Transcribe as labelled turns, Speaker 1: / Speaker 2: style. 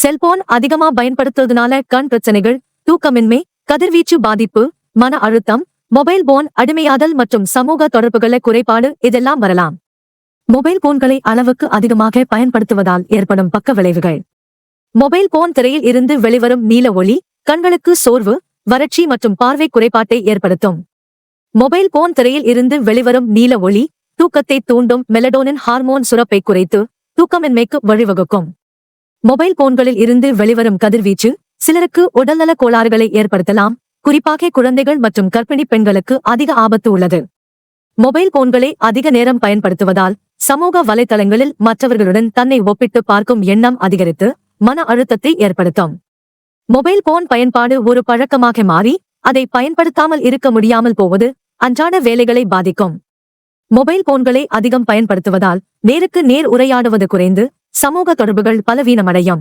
Speaker 1: Cellphone அதிகமா பயன்படுத்துறதுனால கண் பிரச்சனைகள், தூக்கமின்மை, கதிர்வீச்சு பாதிப்பு, மன அழுத்தம், மொபைல் போன் அடிமையாதல் மற்றும் சமூக தொடர்புகள குறைபாடு இதெல்லாம் வரலாம். மொபைல் போன்களை அளவுக்கு அதிகமாக பயன்படுத்துவதால் ஏற்படும் பக்க விளைவுகள். மொபைல் போன் திரையில் இருந்து வெளிவரும் நீல ஒளி, கண்களுக்கு சோர்வு, வறட்சி மற்றும் பார்வை குறைபாட்டை ஏற்படுத்தும். மொபைல் போன் திரையில் இருந்து வெளிவரும் நீல ஒளி, தூக்கத்தை தூண்டும் மெலடோனின் ஹார்மோன் சுரப்பை குறைத்து, தூக்கமின்மைக்கு வழிவகுக்கும். மொபைல் போன்களில் இருந்து வெளிவரும் கதிர்வீச்சு, சிலருக்கு உடல்நல கோளாறுகளை ஏற்படுத்தலாம், குறிப்பாக குழந்தைகள் மற்றும் கர்ப்பிணி பெண்களுக்கு அதிக ஆபத்து உள்ளது. மொபைல் போன்களை அதிக நேரம் பயன்படுத்துவதால், சமூக வலைதளங்களில் மற்றவர்களுடன் தன்னை ஒப்பிட்டு பார்க்கும் எண்ணம் அதிகரித்து, மன அழுத்தத்தை ஏற்படுத்தும். மொபைல் போன் பயன்பாடு ஒரு பழக்கமாக மாறி, அதை பயன்படுத்தாமல் இருக்க முடியாமல் போவது, அன்றாட வேலைகளை பாதிக்கும். மொபைல் போன்களை அதிகம் பயன்படுத்துவதால், நேருக்கு நேர் உரையாடுவது குறைந்து, சமூக தொடர்புகள் பலவீனமடையும்.